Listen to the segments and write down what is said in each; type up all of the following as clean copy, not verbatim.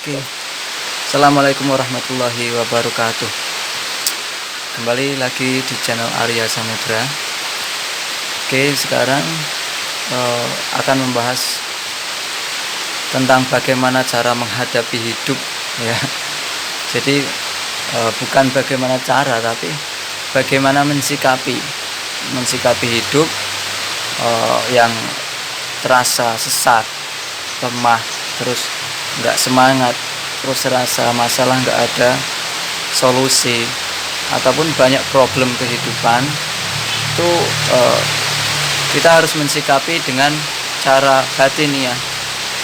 Oke, Assalamualaikum warahmatullahi wabarakatuh. Kembali lagi di channel Arya Samudra. Oke, sekarang akan membahas tentang bagaimana cara menghadapi hidup, ya. Jadi bukan bagaimana cara, tapi bagaimana mensikapi hidup yang terasa sesak, lemah, terus nggak semangat, terus rasa masalah nggak ada solusi, ataupun banyak problem kehidupan. Itu kita harus mensikapi dengan cara batiniah,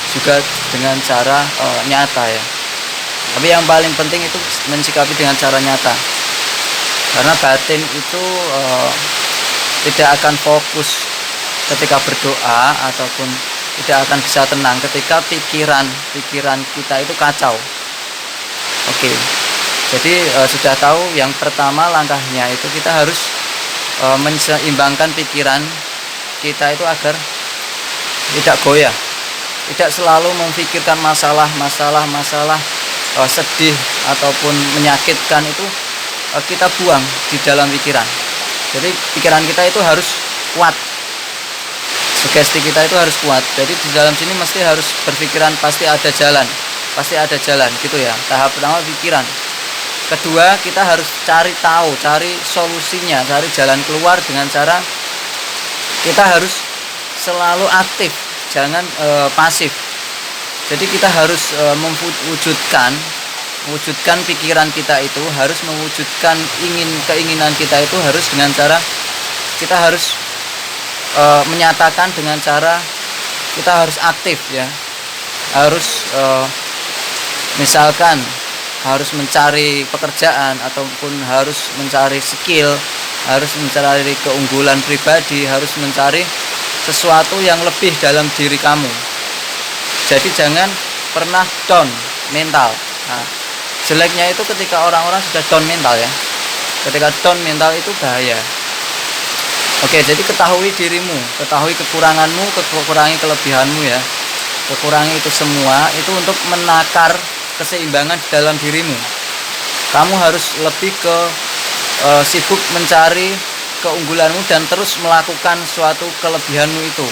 juga dengan cara nyata, ya. Tapi yang paling penting itu mensikapi dengan cara nyata, karena batin itu tidak akan fokus ketika berdoa, ataupun tidak akan bisa tenang ketika pikiran kita itu kacau. Oke, jadi sudah tahu yang pertama langkahnya itu kita harus menseimbangkan pikiran kita itu agar tidak goyah, tidak selalu memikirkan masalah sedih ataupun menyakitkan itu kita buang di dalam pikiran. Jadi pikiran kita itu harus kuat, sugesti kita itu harus kuat. Jadi di dalam sini mesti harus berpikiran pasti ada jalan gitu, ya. Tahap pertama pikiran. Kedua, kita harus cari solusinya, cari jalan keluar dengan cara kita harus selalu aktif, jangan pasif. Jadi kita harus mewujudkan pikiran kita itu, harus mewujudkan keinginan kita itu harus dengan cara kita harus menyatakan dengan cara kita harus aktif, ya. Harus misalkan harus mencari pekerjaan, ataupun harus mencari skill, harus mencari keunggulan pribadi, harus mencari sesuatu yang lebih dalam diri kamu. Jadi jangan pernah down mental. Nah, jeleknya itu ketika orang-orang sudah down mental, ya. Ketika down mental itu bahaya. Oke, jadi ketahui dirimu, ketahui kekuranganmu, kurangi kelebihanmu, ya. Kekurangi itu semua itu untuk menakar keseimbangan di dalam dirimu. Kamu harus lebih ke sibuk mencari keunggulanmu dan terus melakukan suatu kelebihanmu itu.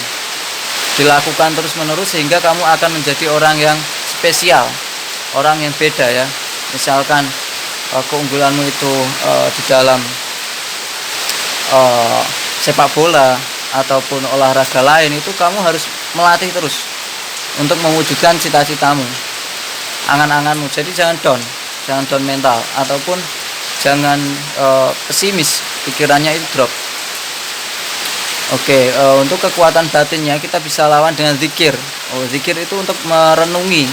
Dilakukan terus-menerus sehingga kamu akan menjadi orang yang spesial, orang yang beda, ya. Misalkan keunggulanmu itu di dalam sepak bola ataupun olahraga lain, itu kamu harus melatih terus untuk mewujudkan cita-citamu, angan-anganmu. Jadi jangan down mental, ataupun jangan pesimis, pikirannya itu drop. Oke, untuk kekuatan batinnya kita bisa lawan dengan zikir. Zikir itu untuk merenungi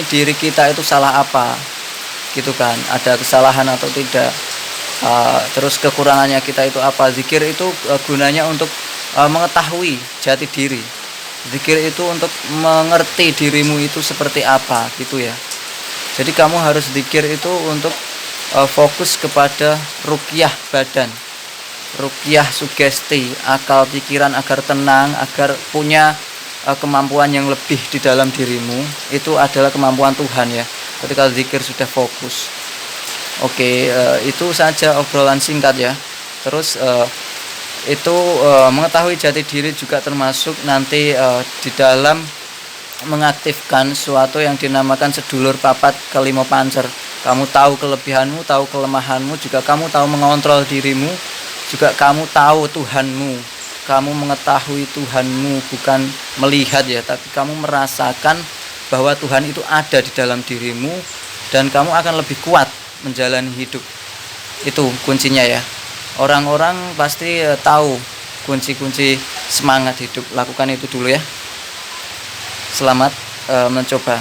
diri kita itu salah apa, gitu kan, ada kesalahan atau tidak. Terus kekurangannya kita itu apa. Zikir itu gunanya untuk mengetahui jati diri. Zikir itu untuk mengerti dirimu itu seperti apa, gitu, ya. Jadi kamu harus zikir itu untuk fokus kepada ruqyah badan, ruqyah sugesti, akal pikiran agar tenang, agar punya kemampuan yang lebih di dalam dirimu. Itu adalah kemampuan Tuhan, ya, ketika zikir sudah fokus. Oke, itu saja obrolan singkat, ya. Terus itu mengetahui jati diri juga termasuk nanti di dalam mengaktifkan suatu yang dinamakan sedulur papat kelima pancer. Kamu tahu kelebihanmu, tahu kelemahanmu, juga kamu tahu mengontrol dirimu, juga kamu tahu Tuhanmu. Kamu mengetahui Tuhanmu, bukan melihat, ya, tapi kamu merasakan bahwa Tuhan itu ada di dalam dirimu, dan kamu akan lebih kuat menjalani hidup. Itu kuncinya, ya. Orang-orang pasti tahu kunci-kunci semangat hidup. Lakukan itu dulu, ya. Selamat mencoba.